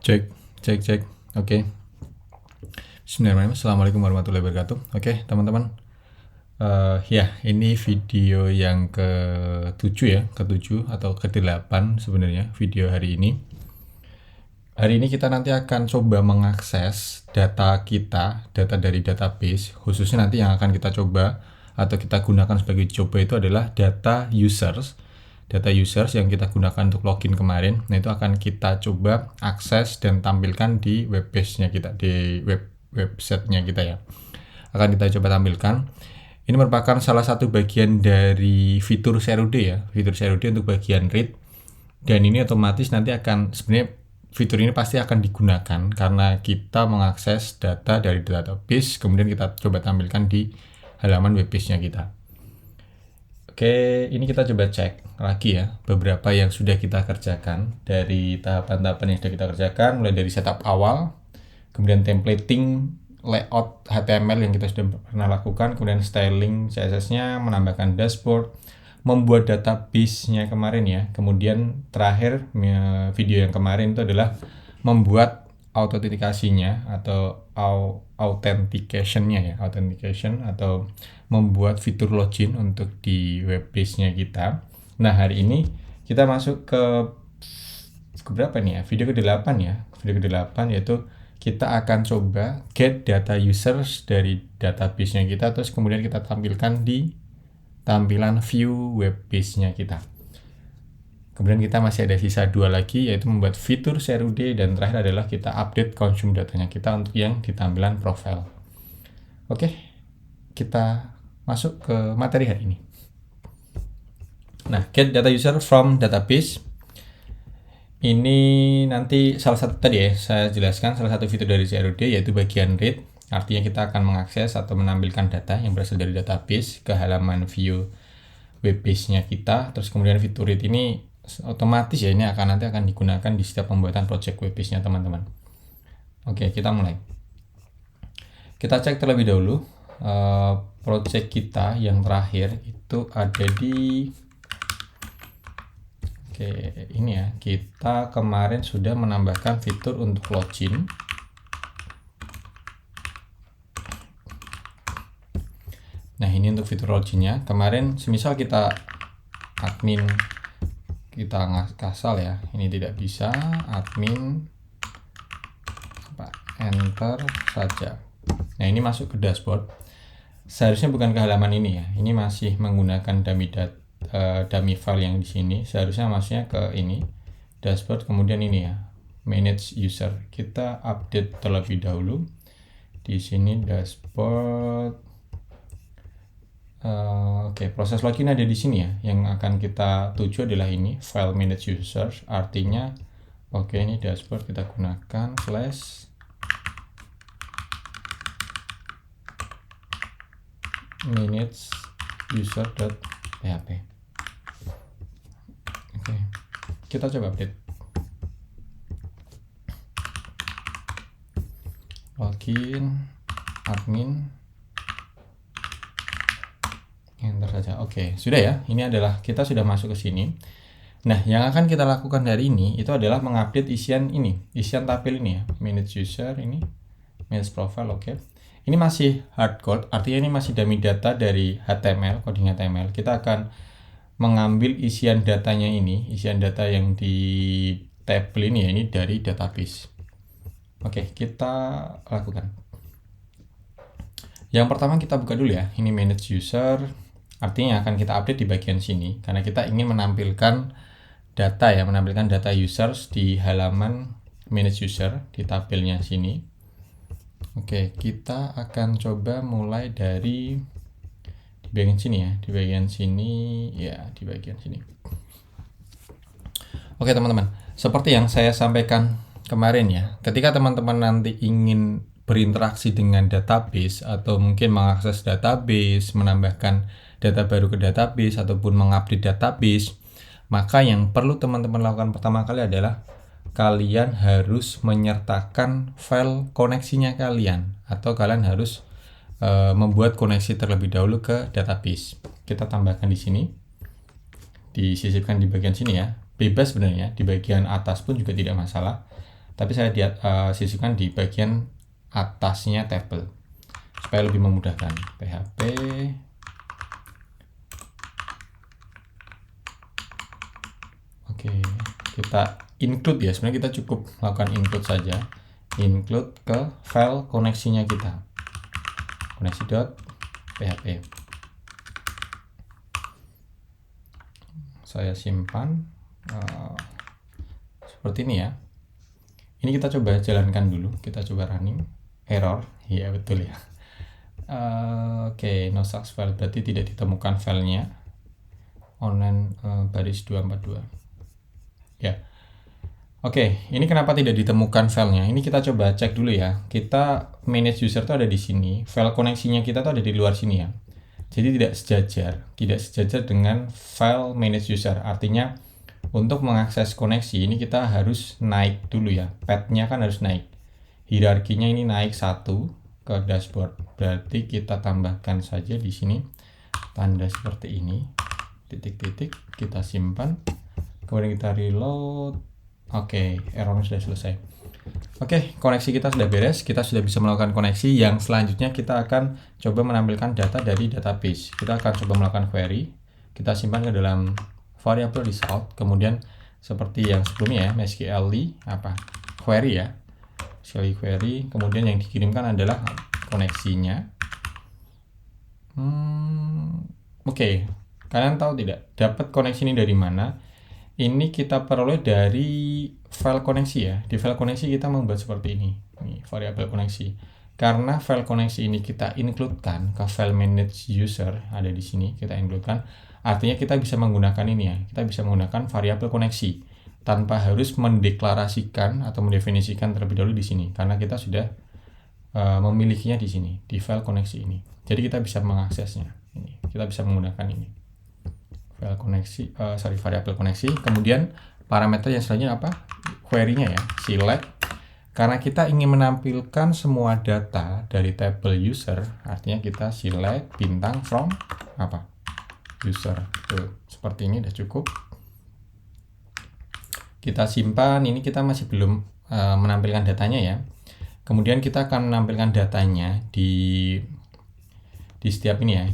Cek, cek, cek. Oke. Bismillahirrahmanirrahim. Assalamualaikum warahmatullahi wabarakatuh. Oke, teman-teman. Ya, ini video yang ke-7 ya, ke-7 atau ke-8 sebenarnya video hari ini. Hari ini kita nanti akan coba mengakses data kita, data dari database, khususnya nanti yang akan kita coba atau kita gunakan sebagai coba itu adalah data users. Data users yang kita gunakan untuk login kemarin, nah itu akan kita coba akses dan tampilkan di web page-nya kita, di website-nya kita ya. Akan kita coba tampilkan. Ini merupakan salah satu bagian dari fitur CRUD ya, fitur CRUD untuk bagian read. Dan ini otomatis nanti akan, sebenarnya fitur ini pasti akan digunakan karena kita mengakses data dari database, kemudian kita coba tampilkan di halaman web page-nya kita. Oke, ini kita coba cek lagi ya beberapa yang sudah kita kerjakan dari tahapan-tahapan yang sudah kita kerjakan, mulai dari setup awal, kemudian templating, layout HTML yang kita sudah pernah lakukan, kemudian styling CSS-nya, menambahkan dashboard, membuat database-nya kemarin ya, kemudian terakhir video yang kemarin itu adalah membuat autentikasinya atau authentication-nya ya, authentication atau membuat fitur login untuk di web page-nya kita. Nah, hari ini kita masuk ke berapa nih ya? Video ke-8 ya. Video ke-8 yaitu kita akan coba get data users dari database-nya kita, terus kemudian kita tampilkan di tampilan view web page-nya kita. Kemudian kita masih ada sisa 2 lagi, yaitu membuat fitur CRUD, dan terakhir adalah kita update consume datanya kita untuk yang di tampilan profile. Oke, kita masuk ke materi hari ini. Nah, get data user from database. Ini nanti salah satu tadi ya, saya jelaskan salah satu fitur dari CRUD yaitu bagian read. Artinya kita akan mengakses atau menampilkan data yang berasal dari database ke halaman view web page-nya kita. Terus kemudian fitur read ini otomatis ya, ini nanti akan digunakan di setiap pembuatan project web page-nya teman-teman. Oke, kita mulai. Kita cek terlebih dahulu project kita yang terakhir itu ada di ini ya, kita kemarin sudah menambahkan fitur untuk login. Nah, ini untuk fitur loginnya. Kemarin semisal kita admin, kita ngasal ya, ini tidak bisa, admin enter saja. Nah, ini masuk ke dashboard. Seharusnya bukan ke halaman ini ya, ini masih menggunakan dummy file yang di sini. Seharusnya masuknya ke ini dashboard, kemudian ini ya, manage user. Kita update terlebih dahulu di sini dashboard. Oke, proses login ada di sini ya. Yang akan kita tuju adalah ini, file manage user. Artinya oke, ini dashboard kita gunakan slash manage user.php. Oke, kita coba update. Login, admin, enter saja. Oke, sudah ya. Ini adalah kita sudah masuk ke sini. Nah, yang akan kita lakukan hari ini itu adalah mengupdate isian tabel ini ya. Manage user ini, manage profile, oke. Ini masih hardcode, artinya ini masih dummy data dari HTML, coding HTML. Kita akan mengambil isian datanya ini, isian data yang di tabel ini ya, ini dari database. Oke, kita lakukan. Yang pertama kita buka dulu ya, ini manage user, artinya akan kita update di bagian sini, karena kita ingin menampilkan data ya, menampilkan data users di halaman manage user, di tabelnya sini. Oke, kita akan coba mulai dari di bagian sini ya, di bagian sini. Oke teman-teman, seperti yang saya sampaikan kemarin ya, ketika teman-teman nanti ingin berinteraksi dengan database atau mungkin mengakses database, menambahkan data baru ke database ataupun mengupdate database, maka yang perlu teman-teman lakukan pertama kali adalah kalian harus menyertakan file koneksinya kalian, atau kalian harus membuat koneksi terlebih dahulu ke database. Kita tambahkan di sini, disisipkan di bagian sini ya, bebas sebenarnya, di bagian atas pun juga tidak masalah. tapi saya sisipkan di bagian atasnya table supaya lebih memudahkan. PHP oke, kita include ya, sebenarnya kita cukup melakukan include saja, include ke file koneksinya kita, koneksi.php. Saya simpan seperti ini ya. Ini kita coba jalankan dulu, kita coba running. Error, ya betul ya. Oke, no such file, berarti tidak ditemukan filenya. Online baris 242 ya. Oke, ini kenapa tidak ditemukan filenya? Ini kita coba cek dulu ya. Kita manage user itu ada di sini, file koneksinya kita tuh ada di luar sini ya. Jadi tidak sejajar dengan file manage user. Artinya untuk mengakses koneksi ini kita harus naik dulu ya. Path-nya kan harus naik. Hierarkinya ini naik 1 ke dashboard. Berarti kita tambahkan saja di sini tanda seperti ini. Titik-titik, kita simpan. Kemudian kita reload. Oke, errornya sudah selesai. Oke, koneksi kita sudah beres. Kita sudah bisa melakukan koneksi. Yang selanjutnya kita akan coba menampilkan data dari database. Kita akan coba melakukan query. Kita simpan ke dalam variable result. Kemudian seperti yang sebelumnya ya, MySQL query ya. SQL query. Kemudian yang dikirimkan adalah koneksinya. Oke. Kalian tahu tidak, dapat koneksi ini dari mana? Ini kita peroleh dari file koneksi ya. Di file koneksi kita membuat seperti ini. Ini variabel koneksi. Karena file koneksi ini kita include-kan ke file manage user, ada di sini, kita include-kan. Artinya kita bisa menggunakan ini ya. Kita bisa menggunakan variabel koneksi tanpa harus mendeklarasikan atau mendefinisikan terlebih dahulu di sini. Karena kita sudah memilikinya di sini, di file koneksi ini. Jadi kita bisa mengaksesnya. Ini, kita bisa menggunakan ini. File koneksi, variabel koneksi. Kemudian parameter yang selanjutnya apa? Query-nya ya, select. Karena kita ingin menampilkan semua data dari table user, artinya kita select bintang from user. Seperti ini udah cukup. Kita simpan, ini kita masih belum menampilkan datanya ya. Kemudian kita akan menampilkan datanya di setiap ini ya.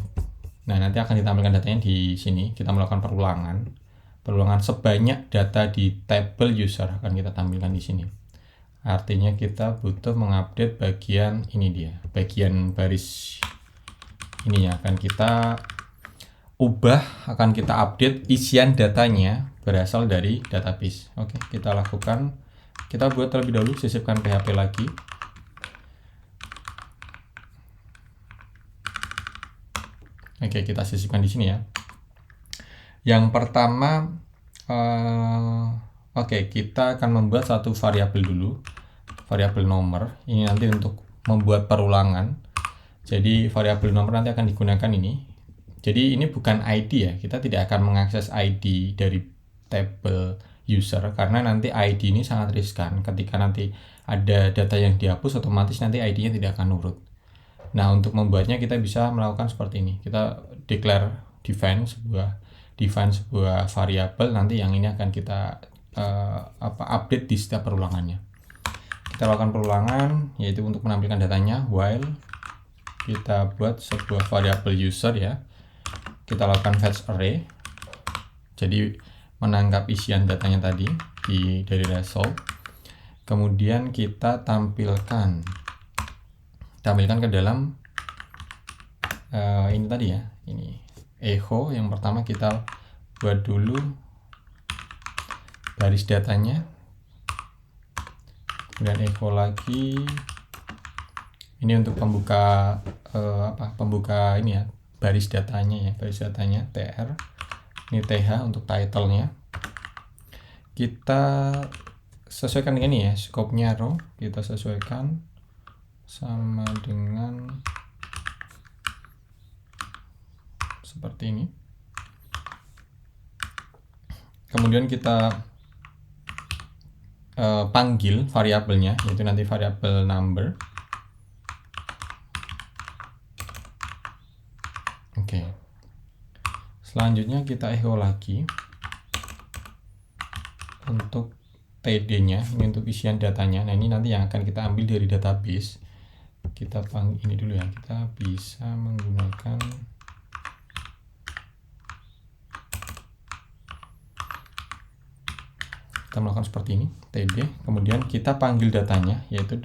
Nah, nanti akan ditampilkan datanya di sini. Kita melakukan perulangan sebanyak data di table user akan kita tampilkan di sini. Artinya kita butuh mengupdate bagian ini dia, bagian baris ini ya, akan kita ubah, akan kita update isian datanya berasal dari database. Oke, kita lakukan. Kita buat terlebih dahulu, sisipkan PHP lagi. Oke, kita sisipkan di sini ya. Yang pertama, kita akan membuat satu variabel dulu, variabel nomor. Ini nanti untuk membuat perulangan. Jadi variabel nomor nanti akan digunakan ini. Jadi ini bukan ID ya, kita tidak akan mengakses ID dari table user karena nanti ID ini sangat riskan. Ketika nanti ada data yang dihapus, otomatis nanti ID-nya tidak akan nurut. Nah, untuk membuatnya kita bisa melakukan seperti ini. Kita define sebuah variabel, nanti yang ini akan kita update di setiap perulangannya. Kita lakukan perulangan, yaitu untuk menampilkan datanya, while kita buat sebuah variabel user ya. Kita lakukan fetch array. Jadi menangkap isian datanya tadi dari result. Kemudian kita tampilkan ke dalam ini tadi ya, ini echo. Yang pertama kita buat dulu baris datanya, kemudian echo lagi. Ini untuk pembuka ini ya, baris datanya tr. Ini th untuk title-nya. Kita sesuaikan dengan ini ya, scope-nya row kita sesuaikan sama dengan seperti ini. Kemudian kita panggil variabelnya, yaitu nanti variabel number. Oke. Selanjutnya kita echo lagi untuk td-nya, ini untuk isian datanya. Nah, ini nanti yang akan kita ambil dari database. Kita panggil ini dulu ya, kita bisa menggunakan kita melakukan seperti ini, td, kemudian kita panggil datanya yaitu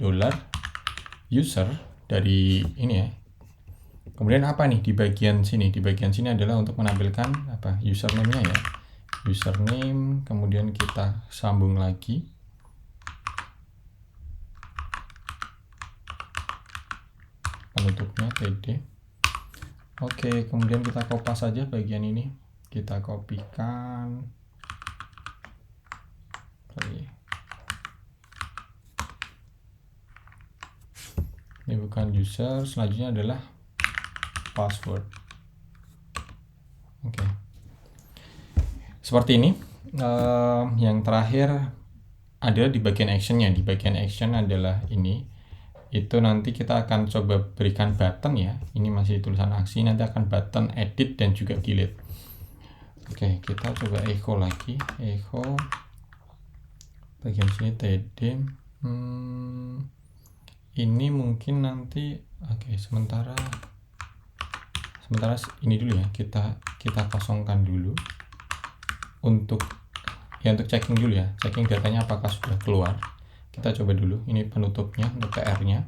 $user dari ini ya. Kemudian apa nih di bagian sini? Di bagian sini adalah untuk menampilkan apa? Username-nya ya. Username, kemudian kita sambung lagi. Penutupnya td. Oke, kemudian kita kopas saja bagian ini. Kita kopikan. Ini bukan user, selanjutnya adalah password. Oke. Seperti ini. Yang terakhir adalah di bagian actionnya. Di bagian action adalah ini. Itu nanti kita akan coba berikan button ya. Ini masih tulisan aksi, nanti akan button edit dan juga delete. Oke, kita coba echo lagi. Echo bagian sini td. Ini mungkin nanti sementara ini dulu ya, kita kosongkan dulu untuk checking dulu ya, checking datanya apakah sudah keluar. Kita coba dulu, ini penutupnya untuk PR-nya,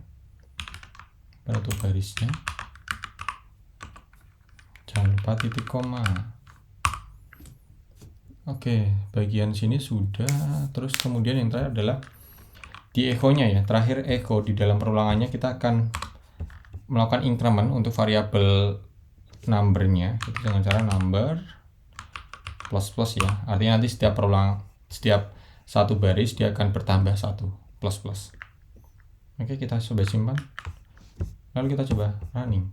penutup barisnya, jangan lupa titik koma. Oke, bagian sini sudah. Terus kemudian yang terakhir adalah di echo-nya ya, terakhir echo di dalam perulangannya kita akan melakukan increment untuk variabel number-nya, itu dengan cara number plus ya, artinya nanti setiap satu baris dia akan bertambah satu plus. Oke, kita coba simpan, lalu kita coba running.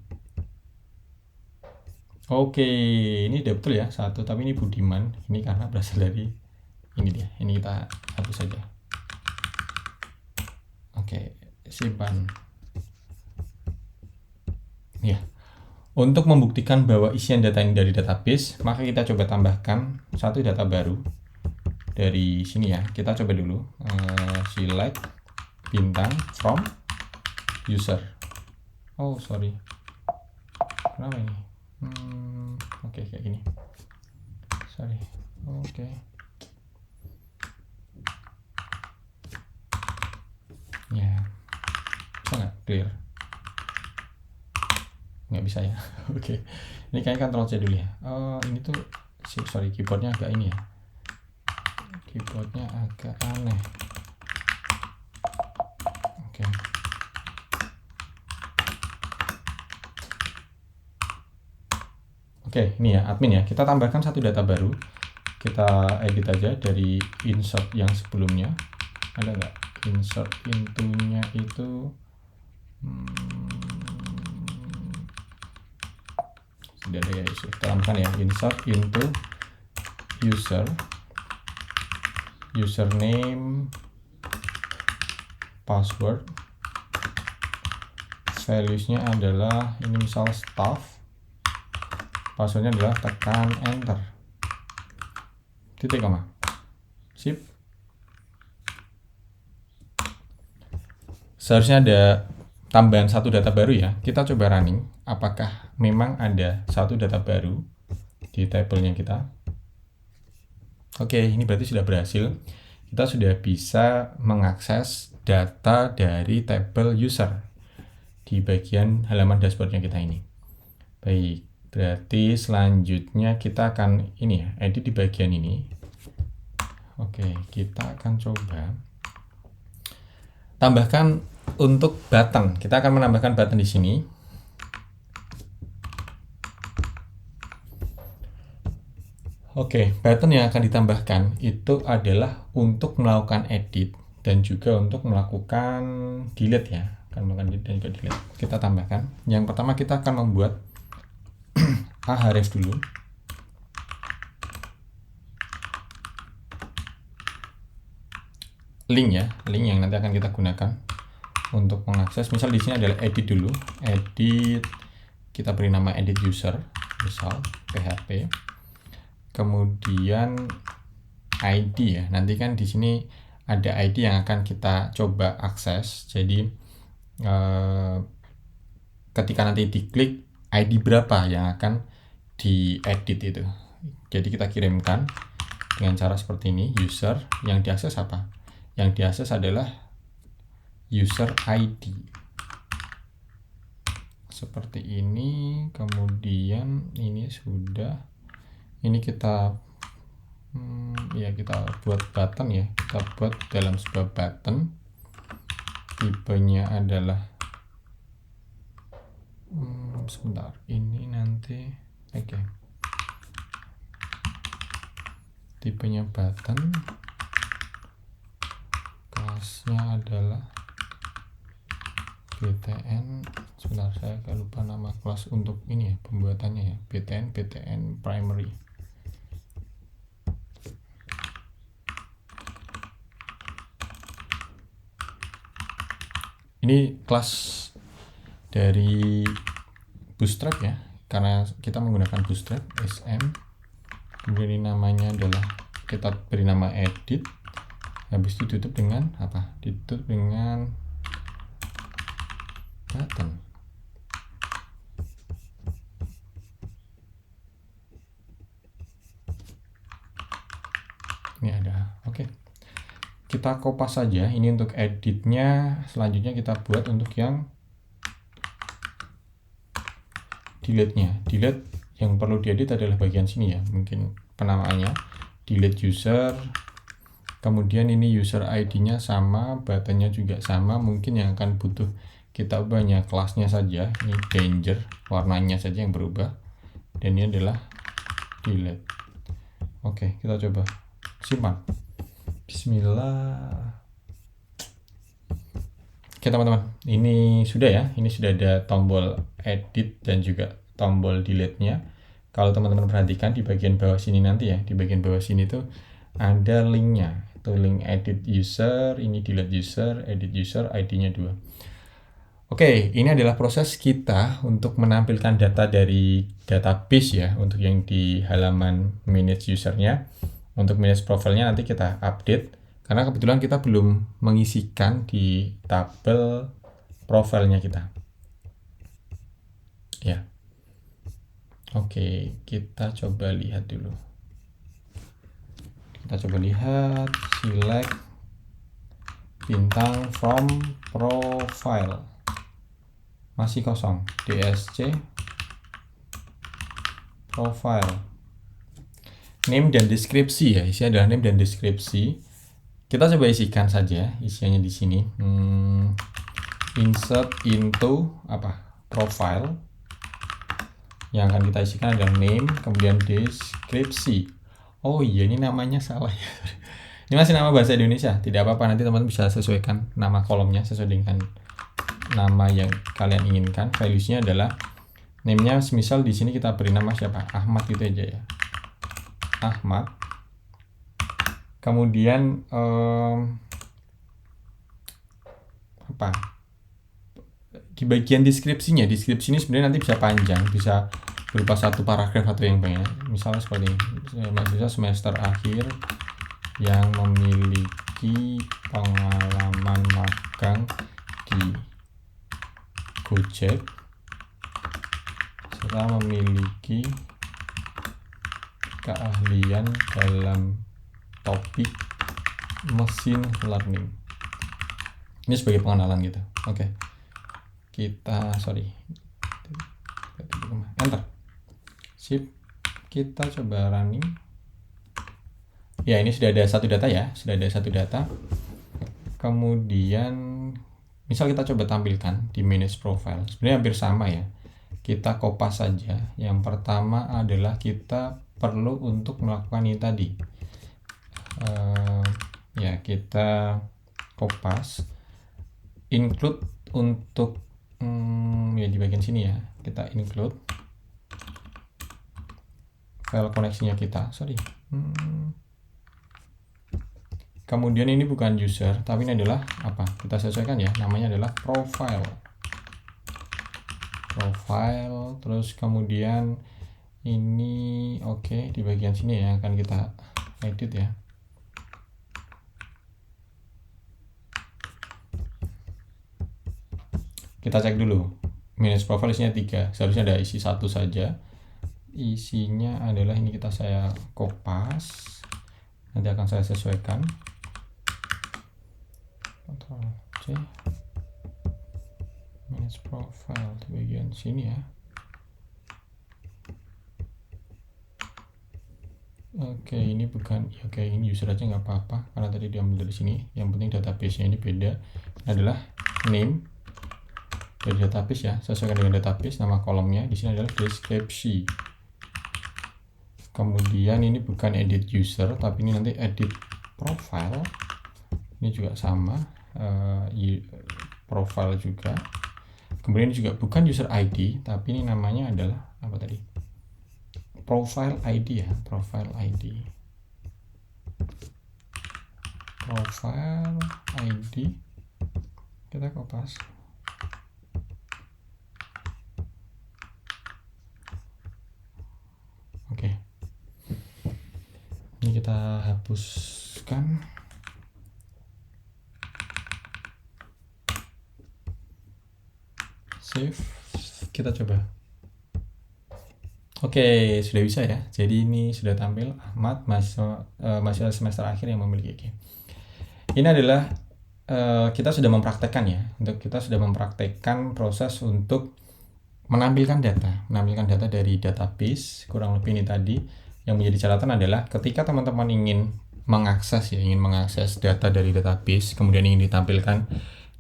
Oke, ini udah betul ya, satu, tapi ini Budiman, ini karena berasal dari ini dia, ini kita hapus saja. Oke, simpan ya. Untuk membuktikan bahwa isian data ini dari database, maka kita coba tambahkan satu data baru dari sini ya. Kita coba dulu select bintang from user. Oh sorry, kenapa ini? Oke, kayak gini. Sorry. Oke. Ya, bisa nggak clear? Nggak bisa ya. Oke, ini kayaknya Ctrl C dulu ya. Ini tuh sorry, keyboardnya agak ini ya, keyboardnya agak aneh. Oke, ini ya admin ya, kita tambahkan satu data baru, kita edit aja dari insert yang sebelumnya. Ada nggak insert into-nya itu? Sudah ada ya, kita tambahkan ya, insert into user, username, password, values-nya adalah ini misal staff, passwordnya adalah tekan enter, titik koma, sip. Seharusnya ada tambahan satu data baru ya. Kita coba running, apakah memang ada satu data baru di tabelnya kita. Oke, ini berarti sudah berhasil. Kita sudah bisa mengakses data dari tabel user di bagian halaman dashboardnya kita ini. Baik, berarti selanjutnya kita akan ini ya, edit di bagian ini. Oke, kita akan coba tambahkan untuk button. Kita akan menambahkan button di sini. Oke, button yang akan ditambahkan itu adalah untuk melakukan edit dan juga untuk melakukan delete ya. Akan melakukan delete dan juga delete. Kita tambahkan. Yang pertama kita akan membuat ahref dulu. Link ya, link yang nanti akan kita gunakan untuk mengakses. Misal di sini adalah edit dulu. Edit, kita beri nama edit user, misal PHP. Kemudian ID ya, nanti kan di sini ada ID yang akan kita coba akses. Jadi ketika nanti diklik, ID berapa yang akan diedit itu. Jadi kita kirimkan dengan cara seperti ini. User yang diakses apa? Yang diakses adalah user ID seperti ini. Kemudian ini sudah, ini kita ya kita buat button ya, kita buat dalam sebuah button. Tipenya adalah sebentar, ini nanti oke. Tipenya button, kelasnya adalah BTN. Sebentar, saya agak lupa nama kelas untuk ini ya, pembuatannya ya, BTN primary. Ini kelas dari Bootstrap ya, karena kita menggunakan Bootstrap SM. Kemudian ini namanya adalah, kita beri nama edit, habis itu ditutup dengan apa? Ditutup dengan button. Ini ada, oke. Kita kopas saja, ini untuk editnya. Selanjutnya kita buat untuk yang delete-nya. Delete yang perlu diedit adalah bagian sini ya, mungkin penamaannya delete user. Kemudian ini user ID-nya sama, button-nya juga sama. Mungkin yang akan butuh kita ubahnya kelasnya saja. Ini danger, warnanya saja yang berubah. Dan ini adalah delete. Oke, kita coba simpan. Bismillah. Oke teman-teman, ini sudah ya. Ini sudah ada tombol edit dan juga tombol delete-nya. Kalau teman-teman perhatikan di bagian bawah sini nanti ya, di bagian bawah sini tuh ada link-nya. Itu link edit user, ini delete user, edit user, ID-nya 2. Oke, ini adalah proses kita untuk menampilkan data dari database ya, untuk yang di halaman manage user-nya. Untuk manage profile-nya nanti kita update, karena kebetulan kita belum mengisikan di tabel profilnya kita. Ya. Oke, kita coba lihat dulu. Kita coba lihat, select bintang from profile. Masih kosong, DSC profile. Name dan deskripsi ya, isinya adalah name dan deskripsi. Kita coba isikan saja isiannya di sini. Insert into apa? Profile. Yang akan kita isikan adalah name, kemudian deskripsi. Oh iya, ini namanya salah ya. Ini masih nama bahasa Indonesia, tidak apa-apa, nanti teman-teman bisa sesuaikan nama kolomnya sesuai dengan nama yang kalian inginkan. Values-nya adalah name-nya, misal di sini kita beri nama siapa? Ahmad itu aja ya. Ahmad. Kemudian apa? Di bagian deskripsinya, deskripsi ini sebenarnya nanti bisa panjang, bisa berupa satu paragraf atau yang banyak. Misalnya seperti ini, mahasiswa semester akhir yang memiliki pengalaman magang di Gojek serta memiliki keahlian dalam topik machine learning. Ini sebagai pengenalan gitu. Oke. Kita enter. Sip. Kita coba running. Ya, ini sudah ada satu data ya, sudah ada satu data. Kemudian misal kita coba tampilkan di manage profile. Sebenarnya hampir sama ya. Kita kopas saja. Yang pertama adalah kita perlu untuk melakukan ini tadi. Ya, kita kopas. Include untuk ya di bagian sini ya. Kita include file koneksinya kita. Kemudian ini bukan user, tapi ini adalah apa? Kita sesuaikan ya. Namanya adalah profile. Terus kemudian ini oke, di bagian sini ya akan kita edit ya. Kita cek dulu. Manage profile isinya 3, seharusnya ada isi 1 saja. Isinya adalah ini, saya kopas. Nanti akan saya sesuaikan. Ctrl C. Manage profile di bagian sini ya. Oke, ini bukan, oke ini user aja nggak apa-apa karena tadi diambil dari sini. Yang penting database-nya ini beda. Ini adalah name dari database ya, sesuaikan dengan database. Nama kolomnya di sini adalah deskripsi. Kemudian ini bukan edit user, tapi ini nanti edit profile. Ini juga sama, profile juga. Kemudian ini juga bukan user ID, tapi ini namanya adalah apa tadi? Profile ID ya, profile ID. Profile ID. Kita kopas. Oke. Ini kita hapuskan. Save. Kita coba. Oke, sudah bisa ya. Jadi ini sudah tampil Ahmad, mahasiswa semester akhir yang memiliki IG. Ini adalah kita sudah mempraktekkan ya. Kita sudah mempraktekkan proses untuk menampilkan data dari database. Kurang lebih ini tadi. Yang menjadi catatan adalah ketika teman-teman ingin mengakses data dari database, kemudian ingin ditampilkan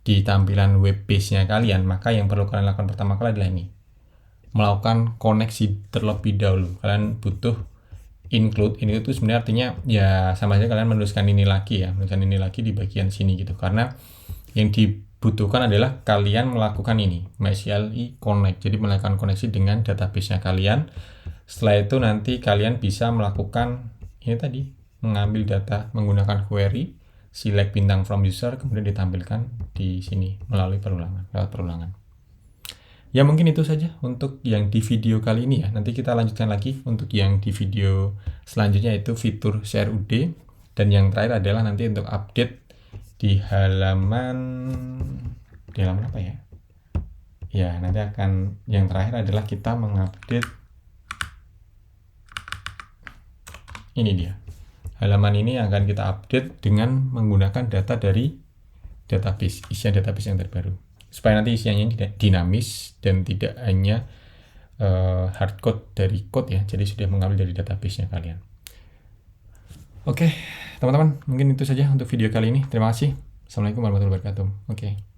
di tampilan web page-nya kalian, maka yang perlu kalian lakukan pertama kali adalah ini, melakukan koneksi terlebih dahulu. Kalian butuh include. Ini itu sebenarnya artinya ya sama saja kalian menuliskan ini lagi di bagian sini gitu, karena yang dibutuhkan adalah kalian melakukan ini MySQL connect, jadi melakukan koneksi dengan database-nya kalian. Setelah itu nanti kalian bisa melakukan ini tadi, mengambil data menggunakan query, select bintang from user, kemudian ditampilkan di sini melalui lewat perulangan. Ya mungkin itu saja untuk yang di video kali ini ya. Nanti kita lanjutkan lagi untuk yang di video selanjutnya, yaitu fitur CRUD. Dan yang terakhir adalah nanti untuk update di halaman apa ya? Ya, nanti akan yang terakhir adalah kita mengupdate ini dia. Halaman ini akan kita update dengan menggunakan data dari database, isian database yang terbaru. Supaya nanti isiannya tidak dinamis dan tidak hanya hardcode dari code ya, jadi sudah mengambil dari database-nya kalian. Oke, teman-teman, mungkin itu saja untuk video kali ini. Terima kasih. Assalamualaikum warahmatullahi wabarakatuh. Oke.